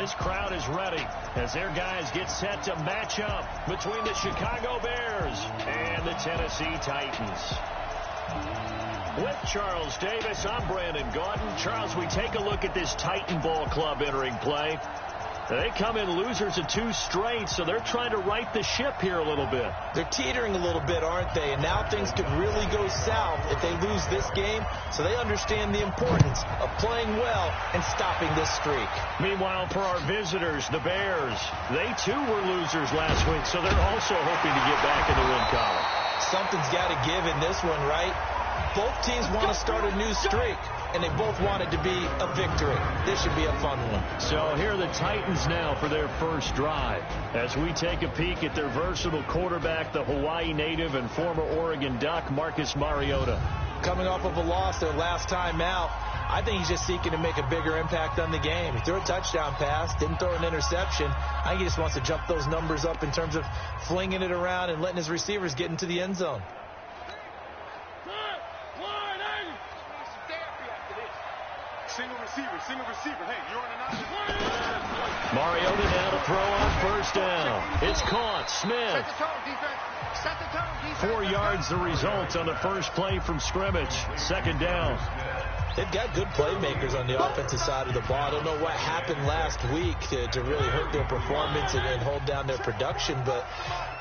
This crowd is ready as their guys get set to match up between the Chicago Bears and the Tennessee Titans. With Charles Davis, I'm Brandon Gaudin. Charles, we take a look at this Titan Ball Club entering play. They come in losers of 2 straight, so they're trying to right the ship here a little bit. They're teetering a little bit, aren't they? And now things could really go south if they lose this game, so they understand the importance of playing well and stopping this streak. Meanwhile, for our visitors, the Bears, they too were losers last week, so they're also hoping to get back in the win column. Something's got to give in this one, right? Both teams want to start a new streak, and they both want it to be a victory. This should be a fun one. So here are the Titans now for their first drive. As we take a peek at their versatile quarterback, the Hawaii native and former Oregon Duck, Marcus Mariota. Coming off of a loss their last time out, I think he's just seeking to make a bigger impact on the game. He threw a touchdown pass, didn't throw an interception. I think he just wants to jump those numbers up in terms of flinging it around and letting his receivers get into the end zone. Single receiver. Hey, you're on an Mariota now to throw on first down. It's caught. Smith. Set the tone, defense. 4 yards the result on the first play from scrimmage. Second down. They've got good playmakers on the offensive side of the ball. I don't know what happened last week to really hurt their performance and hold down their production, but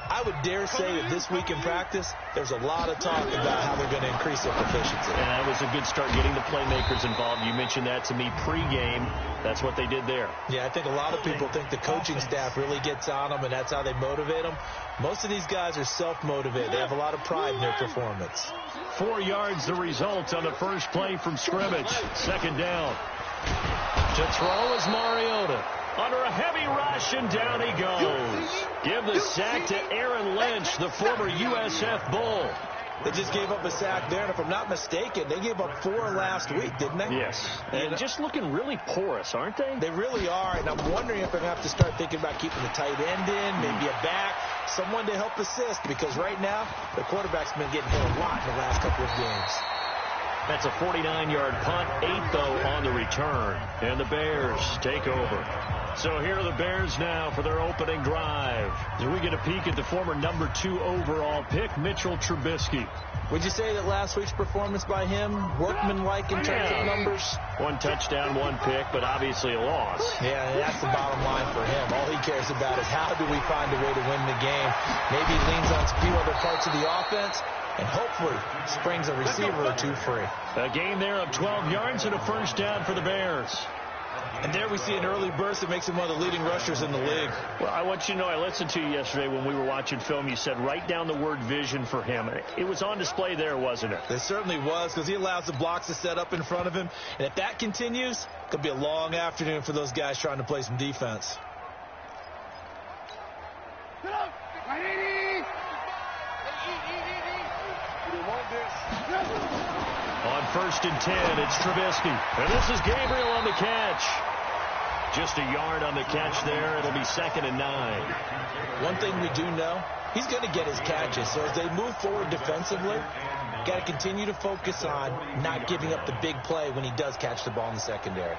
I would dare say that this week in practice, there's a lot of talk about how they're going to increase their proficiency. And that was a good start getting the playmakers involved. You mentioned that to me pregame. That's what they did there. Yeah, I think a lot of people think the coaching staff really gets on them, and that's how they motivate them. Most of these guys are self-motivated. They have a lot of pride in their performance. 4 yards the result on the first play from scrimmage. Second down. To throw is Mariota. Under a heavy rush, and down he goes. Give the sack to Aaron Lynch, the former USF Bull. They just gave up a sack there, and if I'm not mistaken, they gave up 4 last week, didn't they? Yes. And just looking really porous, aren't they? They really are, and I'm wondering if they're going to have to start thinking about keeping the tight end in, maybe a back, someone to help assist, because right now, the quarterback's been getting hit a lot in the last couple of games. That's a 49-yard punt, 8 though on the return, and the Bears take over. So here are the Bears now for their opening drive. As we get a peek at the former number 2 overall pick, Mitchell Trubisky. Would you say that last week's performance by him, workmanlike in terms of numbers? 1 touchdown, 1 pick, but obviously a loss. Yeah, that's the bottom line for him. All he cares about is how do we find a way to win the game. Maybe he leans on a few other parts of the offense, and hopefully springs a receiver or 2 free. A gain there of 12 yards and a first down for the Bears. And there we see an early burst that makes him one of the leading rushers in the league. Well, I want you to know, I listened to you yesterday when we were watching film. You said write down the word vision for him. It was on display there, wasn't it? It certainly was, because he allows the blocks to set up in front of him. And if that continues, it could be a long afternoon for those guys trying to play some defense. On first and 10, it's Trubisky. And this is Gabriel on the catch. Just a yard on the catch there. It'll be 2nd and 9. One thing we do know, he's going to get his catches. So as they move forward defensively, got to continue to focus on not giving up the big play when he does catch the ball in the secondary.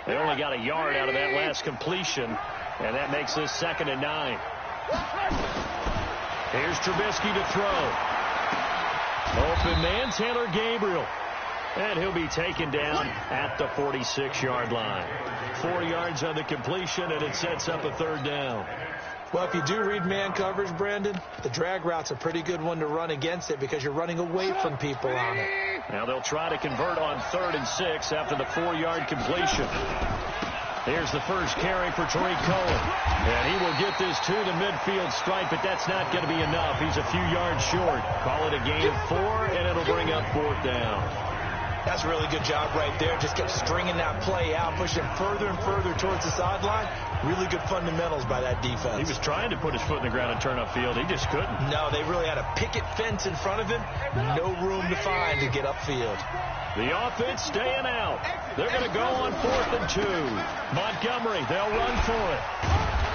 They only got a yard out of that last completion, and that makes this 2nd and 9. Here's Trubisky to throw. Open man, Taylor Gabriel. And he'll be taken down at the 46-yard line. 4 yards on the completion, and it sets up a 3rd down. Well, if you do read man coverage, Brandon, the drag route's a pretty good one to run against it because you're running away from people on it. Now they'll try to convert on 3rd and 6 after the 4-yard completion. Here's the first carry for Tariq Cohen. And he will get this to the midfield stripe, but that's not going to be enough. He's a few yards short. Call it a gain of 4, and it'll bring up 4th down. That's a really good job right there. Just kept stringing that play out, pushing him further and further towards the sideline. Really good fundamentals by that defense. He was trying to put his foot in the ground and turn upfield. He just couldn't. No, they really had a picket fence in front of him. No room to find to get upfield. The offense staying out. They're going to go on 4th and 2. Montgomery, they'll run for it.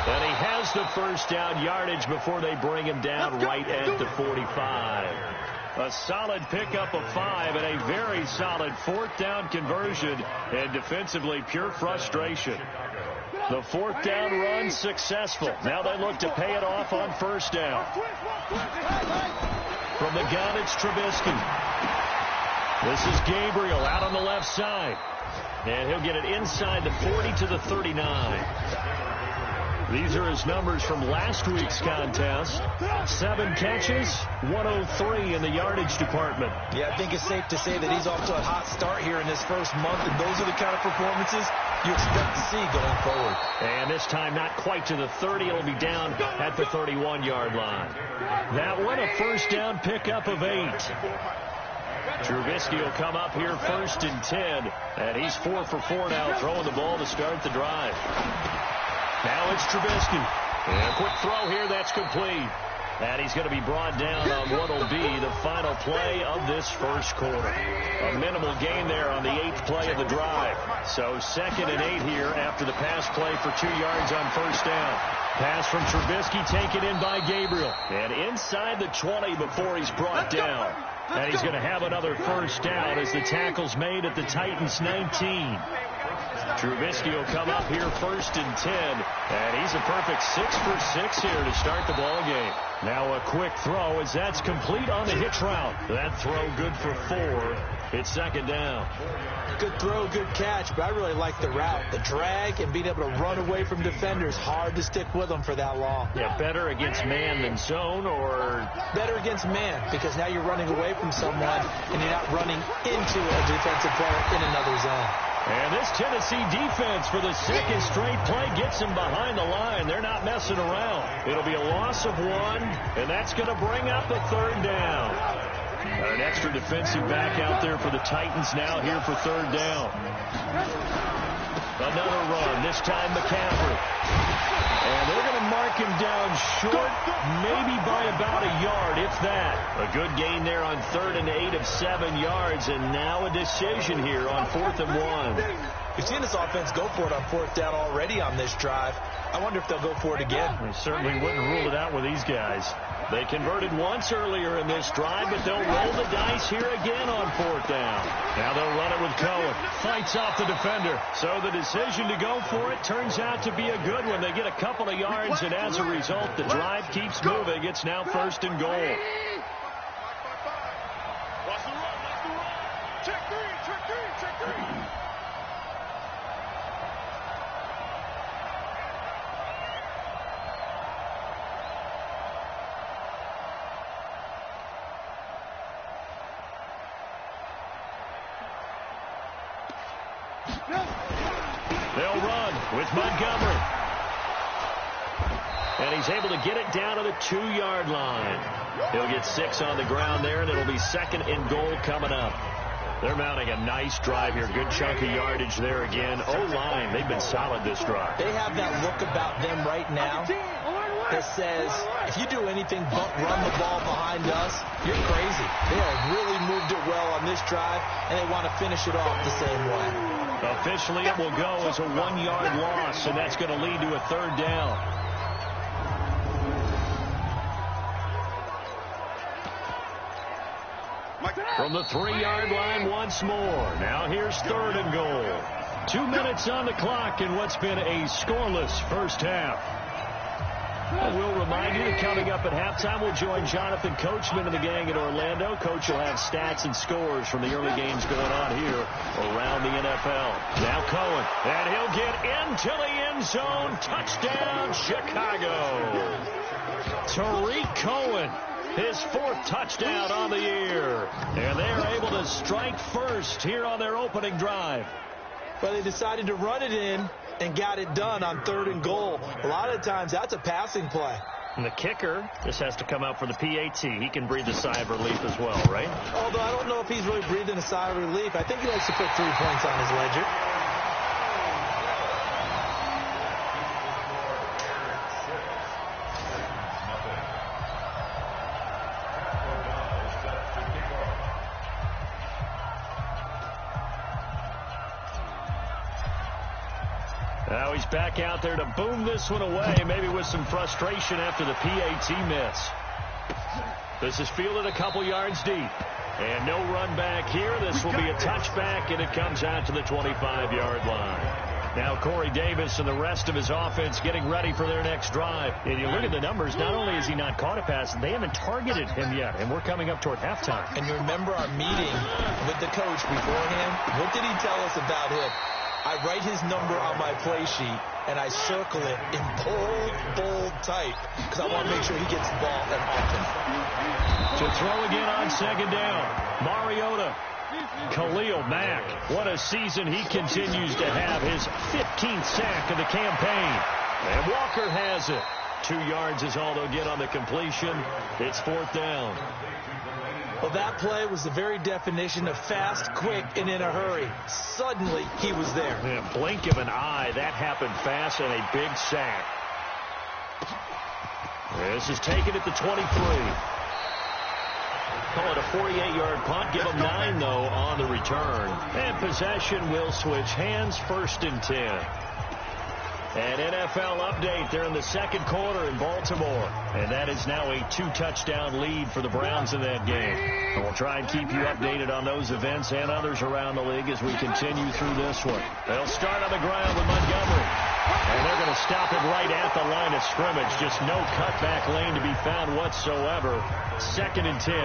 And he has the first down yardage before they bring him down right at the 45. A solid pickup of 5 and a very solid fourth down conversion, and defensively pure frustration. The fourth down run successful. Now they look to pay it off on first down. From the gun, it's Trubisky. This is Gabriel out on the left side. And he'll get it inside the 40 to the 39. These are his numbers from last week's contest. 7 catches, 103 in the yardage department. Yeah, I think it's safe to say that he's off to a hot start here in this first month, and those are the kind of performances you expect to see going forward. And this time not quite to the 30. It'll be down at the 31-yard line. That one, a first down pickup of 8. Trubisky will come up here first and 10, and he's 4 for 4 now, throwing the ball to start the drive. Now it's Trubisky. And a quick throw here, that's complete. And he's going to be brought down on what will be the final play of this first quarter. A minimal gain there on the 8th play of the drive. So 2nd and 8 here after the pass play for 2 yards on first down. Pass from Trubisky taken in by Gabriel. And inside the 20 before he's brought down. And he's going to have another first down as the tackle's made at the Titans' 19. Trubisky will come up here first and 10, and he's a perfect 6 for 6 here to start the ball game. Now a quick throw as that's complete on the hitch route. That throw good for 4. It's 2nd down. Good throw, good catch, but I really like the route. The drag and being able to run away from defenders. Hard to stick with them for that long. Yeah, better against man than zone, or better against man, because now you're running away from someone and you're not running into a defensive player in another zone. And this Tennessee defense for the 2nd straight play gets him behind the line. They're not messing around. It'll be a loss of 1, and that's going to bring up a 3rd down. An extra defensive back out there for the Titans now here for 3rd down. Another run, this time McCaffrey. And they're going to mark him down short, maybe by about a yard, if that. A good gain there on 3rd and 8 of 7 yards, and now a decision here on 4th and 1. We've seen this offense go for it on 4th down already on this drive. I wonder if they'll go for it again. They certainly wouldn't rule it out with these guys. They converted once earlier in this drive, but they'll roll the dice here again on 4th down. Now they'll run it with Cohen. Fights off the defender. So the decision to go for it turns out to be a good one. They get a couple of yards, and as a result, the drive keeps moving. It's now 1st and goal. Watch the run, watch the run. Check 3, check 3, check 3. They'll run with Montgomery. And he's able to get it down to the 2-yard line. He'll get 6 on the ground there, and it'll be 2nd and goal coming up. They're mounting a nice drive here. Good chunk of yardage there again. O-line, they've been solid this drive. They have that look about them right now that says, if you do anything but run the ball behind us, you're crazy. They have really moved it well on this drive, and they want to finish it off the same way. Officially, it will go as a 1-yard loss, and that's going to lead to a 3rd down. From the 3-yard line once more. Now here's 3rd and goal. 2 minutes on the clock in what's been a scoreless first half. And we'll remind you that coming up at halftime, we'll join Jonathan Coachman and the gang in Orlando. Coach will have stats and scores from the early games going on here around the NFL. Now Cohen, and he'll get into the end zone. Touchdown, Chicago. Tariq Cohen, his 4th touchdown on the year. And they're able to strike first here on their opening drive. Well, they decided to run it in and got it done on 3rd and goal. A lot of times, that's a passing play. And the kicker, this has to come out for the PAT. He can breathe a sigh of relief as well, right? Although I don't know if he's really breathing a sigh of relief. I think he likes to put 3 points on his ledger. Now he's back out there to boom this one away, maybe with some frustration after the PAT miss. This is fielded a couple yards deep. And no run back here. This will be a touchback, and it comes out to the 25-yard line. Now Corey Davis and the rest of his offense getting ready for their next drive. And you look at the numbers, not only has he not caught a pass, they haven't targeted him yet, and we're coming up toward halftime. And you remember our meeting with the coach beforehand? What did he tell us about him? I write his number on my play sheet, and I circle it in bold type because I want to make sure he gets the ball and often. To throw again on second down, Mariota. Khalil Mack, what a season he continues to have, his 15th sack of the campaign. And Walker has it. 2 yards is all they'll get on the completion. It's 4th down. Well, that play was the very definition of fast, quick, and in a hurry. Suddenly, he was there. Yeah, blink of an eye, that happened fast, and a big sack. This is taken at the 23. Call it a 48-yard punt. Give them 9, though, on the return. And possession will switch hands, 1st and 10. An NFL update. They're in the second quarter in Baltimore. And that is now a 2-touchdown lead for the Browns in that game. And we'll try and keep you updated on those events and others around the league as we continue through this one. They'll start on the ground with Montgomery. And they're going to stop it right at the line of scrimmage. Just no cutback lane to be found whatsoever. 2nd and 10.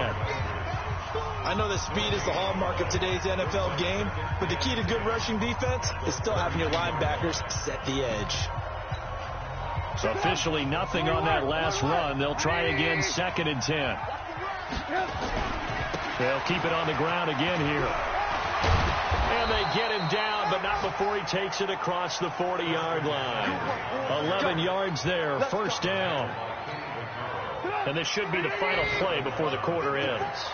I know that speed is the hallmark of today's NFL game, but the key to good rushing defense is still having your linebackers set the edge. So officially nothing on that last run. They'll try again, 2nd and 10. They'll keep it on the ground again here. And they get him down, but not before he takes it across the 40-yard line. 11 yards there, 1st down. And this should be the final play before the quarter ends.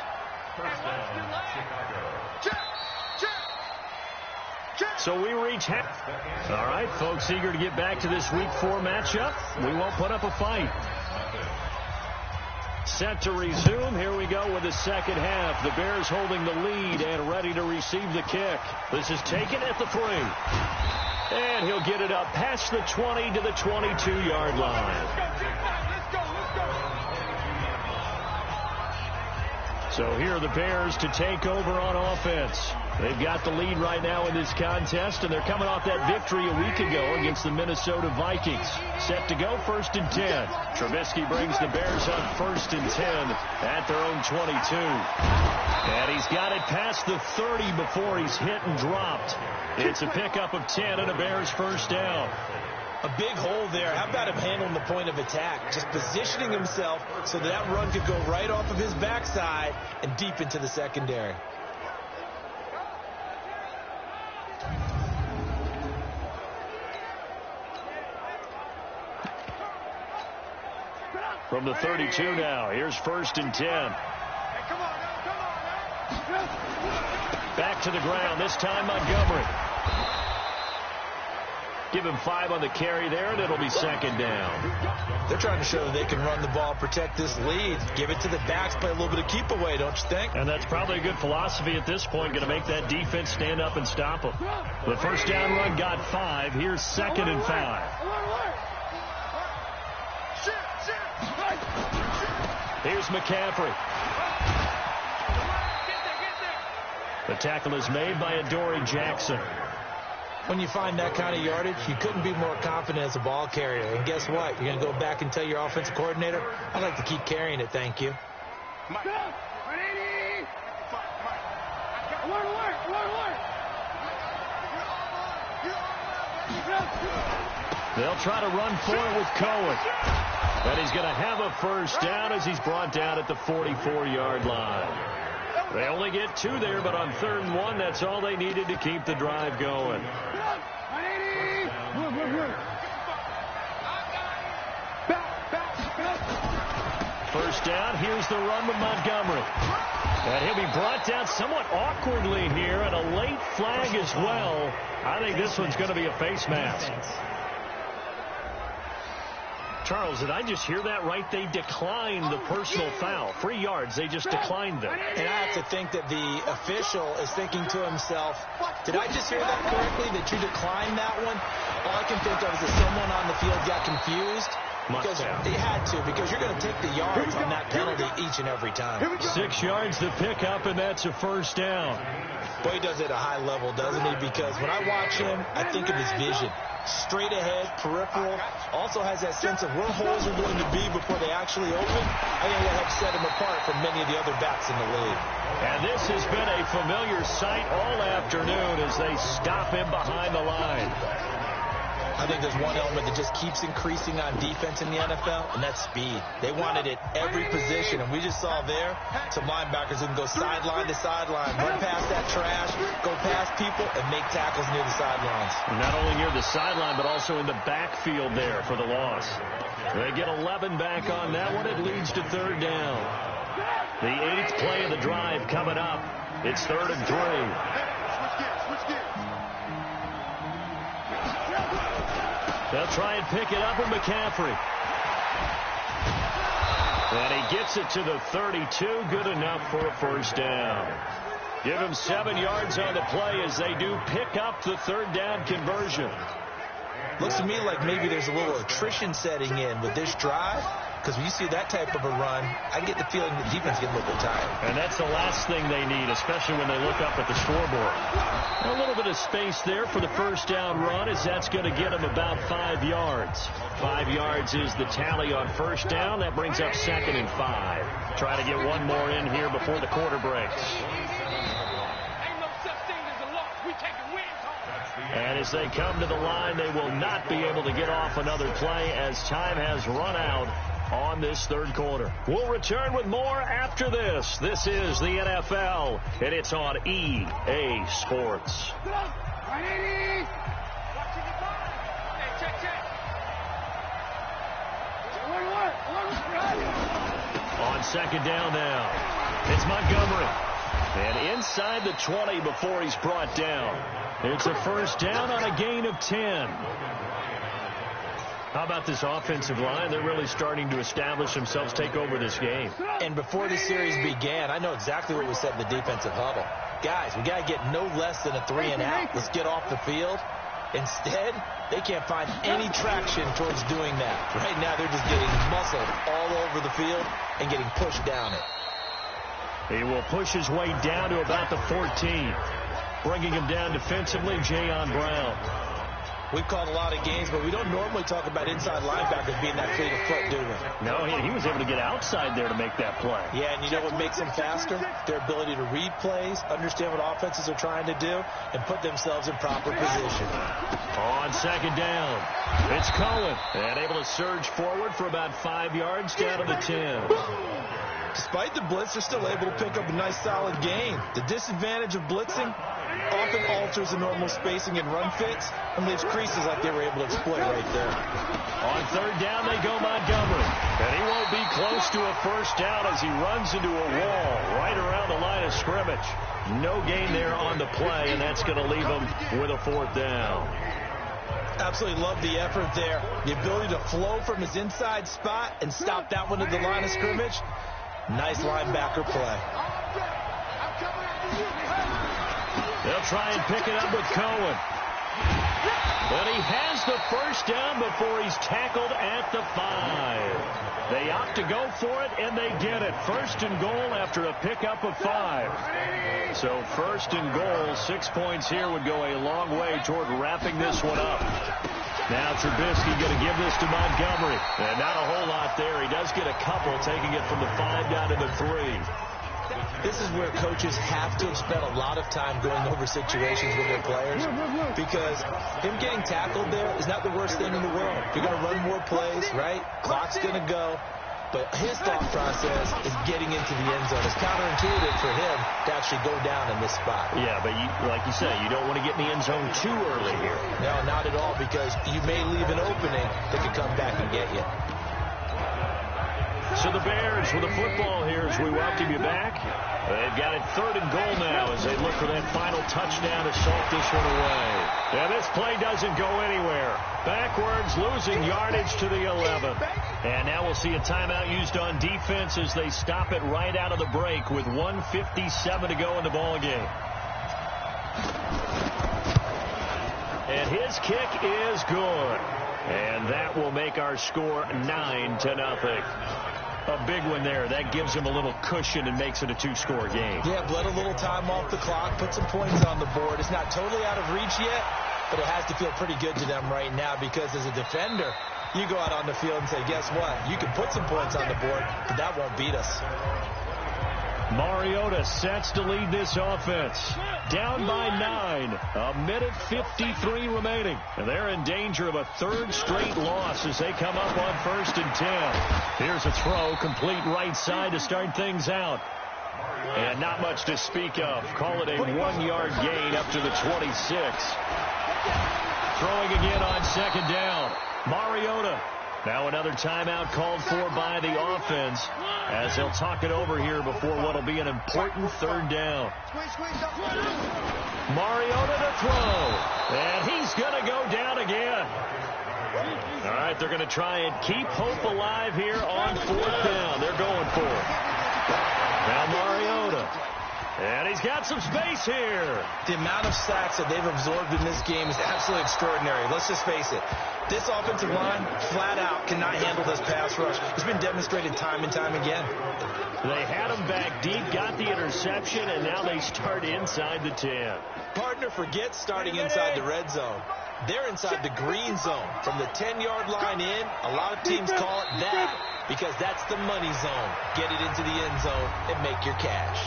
So we reach half. All right, folks, eager to get back to this Week 4 matchup. We won't put up a fight. Set to resume. Here we go with the second half. The Bears holding the lead and ready to receive the kick. This is taken at the 3. And he'll get it up past the 20 to the 22-yard line. So here are the Bears to take over on offense. They've got the lead right now in this contest, and they're coming off that victory a week ago against the Minnesota Vikings. Set to go, 1st and 10. Trubisky brings the Bears up 1st and 10 at their own 22. And he's got it past the 30 before he's hit and dropped. It's a pickup of 10 and a Bears 1st down. A big hole there. How about him handling the point of attack? Just positioning himself so that run could go right off of his backside and deep into the secondary. From the 32 now, here's 1st and 10. Back to the ground, this time Montgomery. Give him 5 on the carry there, and it'll be 2nd down. They're trying to show that they can run the ball, protect this lead, give it to the backs, play a little bit of keep away, don't you think? And that's probably a good philosophy at this point, going to make that defense stand up and stop them. The 1st down run got 5. Here's 2nd and 5. Here's McCaffrey. The tackle is made by Adoree Jackson. When you find that kind of yardage, you couldn't be more confident as a ball carrier. And guess what? You're going to go back and tell your offensive coordinator, I'd like to keep carrying it, thank you. They'll try to run for it with Cohen. And he's going to have a 1st down as he's brought down at the 44-yard line. They only get 2 there, but on 3rd and 1, that's all they needed to keep the drive going. First down, here's the run with Montgomery. And he'll be brought down somewhat awkwardly here, and a late flag as well. I think this one's going to be a face mask. Charles, did I just hear that right? They declined the personal foul. 3 yards, they just declined them. And I have to think that the official is thinking to himself, did I just hear that correctly, that you declined that one? All I can think of is that someone on the field got confused Because he had to, because you're going to take the yards on that penalty each and every time. 6 yards to pick up, and that's a first down. Boy, he does it at a high level, doesn't he? Because when I watch him, I think of his vision. Straight ahead, peripheral, also has that sense of where holes are going to be before they actually open. I think that helps set him apart from many of the other backs in the league. And this has been a familiar sight all afternoon as they stop him behind the line. I think there's one element that just keeps increasing on defense in the NFL, and that's speed. They want it at every position, and we just saw there some linebackers who can go sideline to sideline, run past that trash, go past people, and make tackles near the sidelines. Not only near the sideline, but also in the backfield there for the loss. They get 11 back on that one. It leads to third down. The 8th play of the drive coming up. It's 3rd and 3. They'll try and pick it up with McCaffrey. And he gets it to the 32. Good enough for a first down. Give him 7 yards on the play as they do pick up the third down conversion. Looks to me like maybe there's a little attrition setting in with this drive. Because when you see that type of a run, I get the feeling the defense gets a little bit tired. And that's the last thing they need, especially when they look up at the scoreboard. A little bit of space there for the first down run, as that's going to get them about 5 yards. 5 yards is the tally on first down. That brings up 2nd and 5. Try to get one more in here before the quarter breaks. And as they come to the line, they will not be able to get off another play as time has run out on this third quarter. We'll return with more after this. This is the NFL, and it's on EA Sports. On second down now, it's Montgomery. And inside the 20 before he's brought down. It's a first down on a gain of 10. How about this offensive line? They're really starting to establish themselves, take over this game. And before the series began, I know exactly what we said in the defensive huddle. Guys, we got to get no less than a 3 and out. Let's get off the field. Instead, they can't find any traction towards doing that. Right now, they're just getting muscled all over the field and getting pushed down it. He will push his way down to about the 14. Bringing him down defensively, Jayon Brown. We've called a lot of games, but we don't normally talk about inside linebackers being that fleet of foot, do we? No, he was able to get outside there to make that play. Yeah, and you know what makes them faster? Their ability to read plays, understand what offenses are trying to do, and put themselves in proper position. On second down, it's Cohen. And able to surge forward for about 5 yards down to the 10. Despite the blitz, they're still able to pick up a nice solid gain. The disadvantage of blitzing often alters the normal spacing and run fits and leaves creases like they were able to exploit right there. On third down, they go Montgomery. And he won't be close to a first down as he runs into a wall right around the line of scrimmage. No gain there on the play, and that's going to leave him with a 4th down. Absolutely love the effort there. The ability to flow from his inside spot and stop that one at the line of scrimmage. Nice linebacker play. They'll try and pick it up with Cohen. But he has the first down before he's tackled at the 5. They opt to go for it, and they get it. 1st and goal after a pickup of 5. So 1st and goal, 6 points here would go a long way toward wrapping this one up. Now Trubisky going to give this to Montgomery. And not a whole lot there. He does get a couple, taking it from the 5 down to the 3. This is where coaches have to have spent a lot of time going over situations with their players, because him getting tackled there is not the worst thing in the world. You're going to run more plays, right? Clock's going to go. But his thought process is getting into the end zone. It's counterintuitive for him to actually go down in this spot. Yeah, but like you say, you don't want to get in the end zone too early here. No, not at all, because you may leave an opening that could come back and get you. So the Bears with the football here as we welcome you back. They've got it 3rd and goal now as they look for that final touchdown to salt this one away. Yeah, this play doesn't go anywhere. Backwards, losing yardage to the 11. And now we'll see a timeout used on defense as they stop it right out of the break with 1:57 to go in the ball game. And his kick is good. And that will make our score 9-0. A big one there. That gives him a little cushion and makes it a 2-score game. Yeah, bled a little time off the clock, put some points on the board. It's not totally out of reach yet, but it has to feel pretty good to them right now because as a defender, you go out on the field and say, guess what? You can put some points on the board, but that won't beat us. Mariota sets to lead this offense. Down by 9. A minute 53 remaining. And they're in danger of a third straight loss as they come up on 1st and 10. Here's a throw, complete right side to start things out. And not much to speak of. Call it a 1-yard gain up to the 26. Throwing again on 2nd down. Mariota. Now another timeout called for by the offense as they'll talk it over here before what will be an important 3rd down. Mariota to throw. And he's going to go down again. All right, they're going to try and keep hope alive here on 4th down. They're going for it. Now Mariota. And he's got some space here. The amount of sacks that they've absorbed in this game is absolutely extraordinary. Let's just face it. This offensive line, flat out, cannot handle this pass rush. It's been demonstrated time and time again. They had him back deep, got the interception, and now they start inside the 10. Partner, forget starting inside the red zone. They're inside the green zone. From the 10-yard line in, a lot of teams call it that because that's the money zone. Get it into the end zone and make your cash.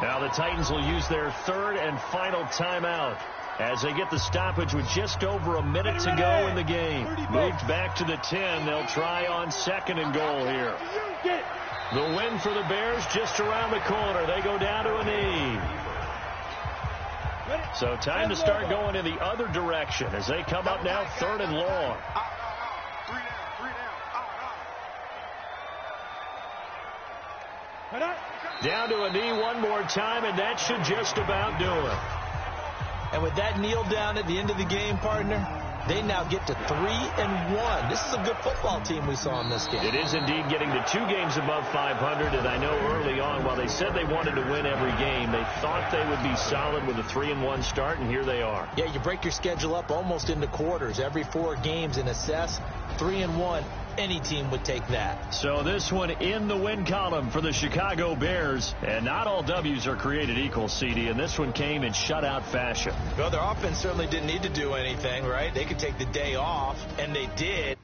Now the Titans will use their 3rd and final timeout as they get the stoppage with just over a minute to go in the game. Moved back to the 10. They'll try on 2nd and goal here. The win for the Bears just around the corner. They go down to a knee. So time to start going in the other direction as they come up now 3rd and long. Down to a knee one more time, and that should just about do it. And with that kneel down at the end of the game, partner, they now get to 3-1. This is a good football team we saw in this game. It is indeed getting to 2 games above 500, and I know early on, while they said they wanted to win every game, they thought they would be solid with a 3-1 start, and here they are. Yeah, you break your schedule up almost into quarters, every 4 games, and assess 3-1. Any team would take that. So this one in the win column for the Chicago Bears. And not all W's are created equal, CD, and this one came in shutout fashion. Well, their offense certainly didn't need to do anything, right? They could take the day off, and they did.